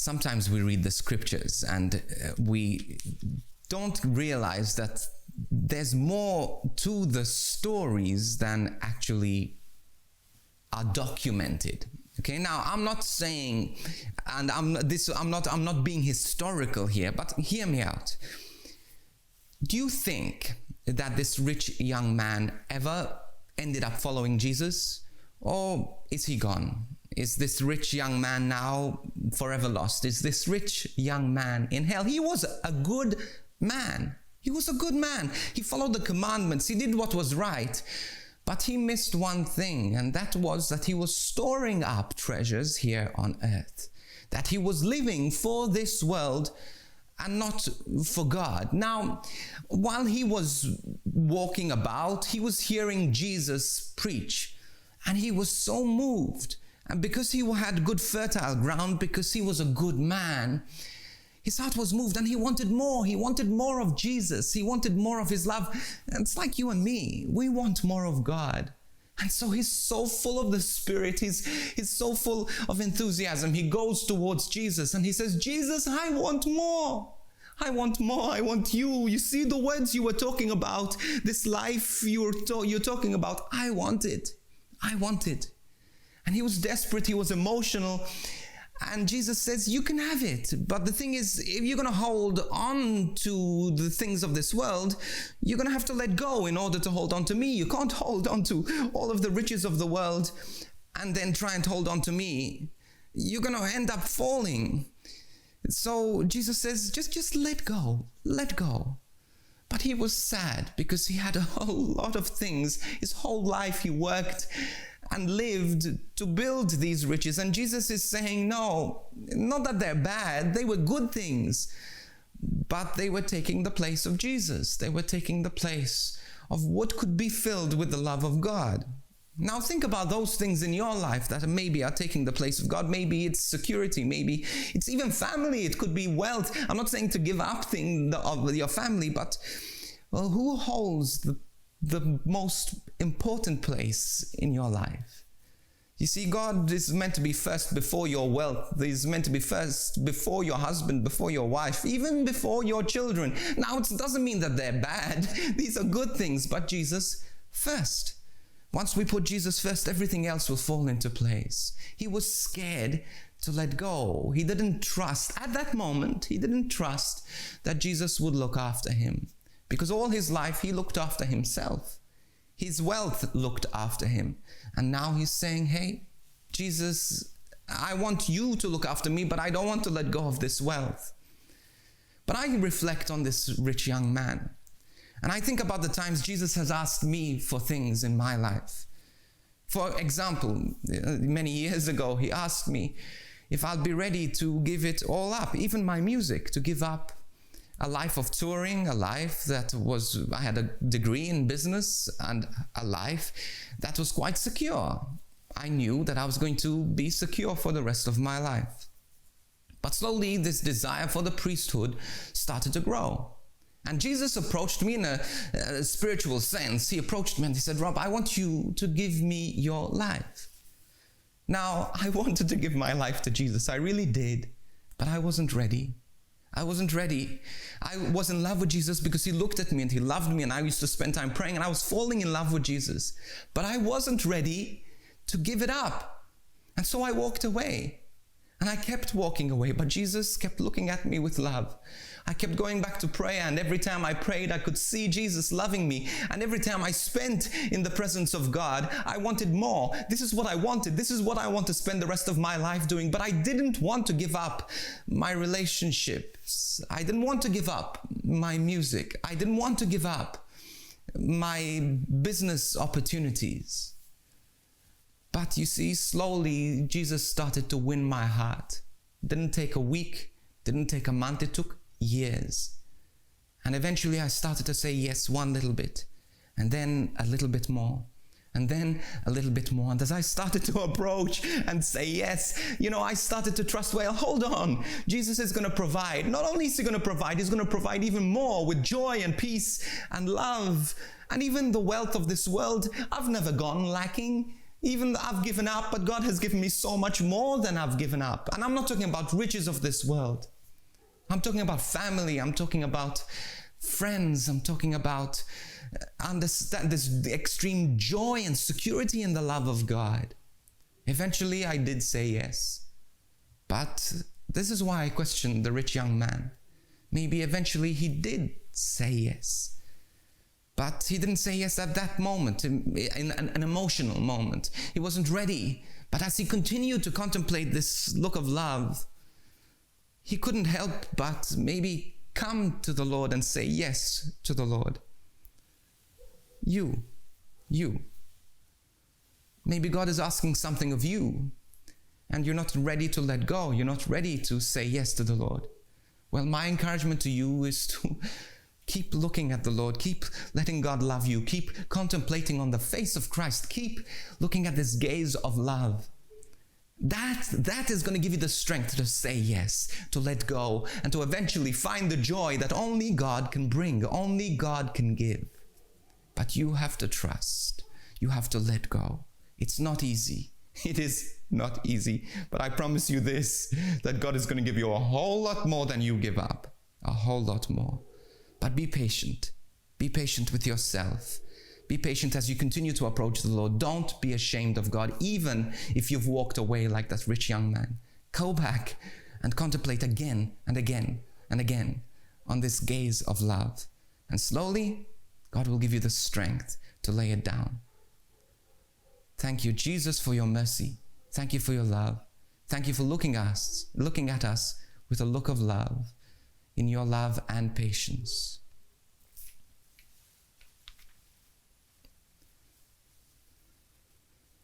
sometimes we read the scriptures and we don't realize that there's more to the stories than actually are documented. Okay, now I'm not saying, and I'm not being historical here, but hear me out. Do you think that this rich young man ever ended up following Jesus? Or is he gone? Is this rich young man now forever lost? Is this rich young man in hell? He was a good man. He was a good man. He followed the commandments. He did what was right. But he missed one thing, and that was that he was storing up treasures here on earth. That he was living for this world and not for God. Now, while he was walking about, he was hearing Jesus preach. And he was so moved. And because he had good fertile ground, because he was a good man, his heart was moved and he wanted more. He wanted more of Jesus. He wanted more of his love. And it's like you and me. We want more of God. And so he's so full of the Spirit. He's so full of enthusiasm. He goes towards Jesus and he says, Jesus, I want more. I want more. I want you. You see the words you were talking about, this life you're talking about. I want it. I want it. And he was desperate. He was emotional. And Jesus says, you can have it. But the thing is, if you're going to hold on to the things of this world, you're going to have to let go in order to hold on to me. You can't hold on to all of the riches of the world and then try and hold on to me. You're going to end up falling. So Jesus says, just let go. Let go. But he was sad because he had a whole lot of things. His whole life he worked and lived to build these riches. And Jesus is saying, no, not that they're bad. They were good things. But they were taking the place of Jesus. They were taking the place of what could be filled with the love of God. Now think about those things in your life that maybe are taking the place of God. Maybe it's security. Maybe it's even family. It could be wealth. I'm not saying to give up of your family, but well, who holds the most important place in your life? You see, God is meant to be first before your wealth. He's meant to be first before your husband, before your wife, even before your children. Now, it doesn't mean that they're bad. These are good things, but Jesus first. Once we put Jesus first, everything else will fall into place. He was scared to let go. He didn't trust. At that moment, he didn't trust that Jesus would look after him. Because all his life, he looked after himself. His wealth looked after him. And now he's saying, hey, Jesus, I want you to look after me, but I don't want to let go of this wealth. But I reflect on this rich young man. And I think about the times Jesus has asked me for things in my life. For example, many years ago, he asked me if I'll be ready to give it all up, even my music, to give up a life of touring, a life that I had a degree in business, and a life that was quite secure. I knew that I was going to be secure for the rest of my life. But slowly, this desire for the priesthood started to grow. And Jesus approached me in a spiritual sense. He approached me and he said, Rob, I want you to give me your life. Now, I wanted to give my life to Jesus. I really did. But I wasn't ready. I wasn't ready. I was in love with Jesus because he looked at me and he loved me, and I used to spend time praying, and I was falling in love with Jesus. But I wasn't ready to give it up. And so I walked away. And I kept walking away, but Jesus kept looking at me with love. I kept going back to prayer, and every time I prayed, I could see Jesus loving me. And every time I spent in the presence of God, I wanted more. This is what I wanted. This is what I want to spend the rest of my life doing. But I didn't want to give up my relationships. I didn't want to give up my music. I didn't want to give up my business opportunities. But you see, slowly, Jesus started to win my heart. It didn't take a week, didn't take a month, it took years. And eventually I started to say yes one little bit, and then a little bit more, and then a little bit more. And as I started to approach and say yes, I started to trust, well, hold on. Jesus is going to provide. Not only is he going to provide, he's going to provide even more with joy and peace and love. And even the wealth of this world, I've never gone lacking. Even though I've given up, but God has given me so much more than I've given up. And I'm not talking about riches of this world. I'm talking about family. I'm talking about friends. I'm talking about understand this extreme joy and security in the love of God. Eventually, I did say yes. But this is why I question the rich young man. Maybe eventually he did say yes. But he didn't say yes at that moment, in an emotional moment. He wasn't ready. But as he continued to contemplate this look of love, he couldn't help but maybe come to the Lord and say yes to the Lord. You. Maybe God is asking something of you, and you're not ready to let go. You're not ready to say yes to the Lord. Well, my encouragement to you is to keep looking at the Lord. Keep letting God love you. Keep contemplating on the face of Christ. Keep looking at this gaze of love. That is going to give you the strength to say yes, to let go, and to eventually find the joy that only God can bring, only God can give. But you have to trust. You have to let go. It's not easy. It is not easy. But I promise you this, that God is going to give you a whole lot more than you give up. A whole lot more. But be patient. Be patient with yourself. Be patient as you continue to approach the Lord. Don't be ashamed of God, even if you've walked away like that rich young man. Go back and contemplate again and again and again on this gaze of love. And slowly, God will give you the strength to lay it down. Thank you, Jesus, for your mercy. Thank you for your love. Thank you for looking at us with a look of love, in your love and patience.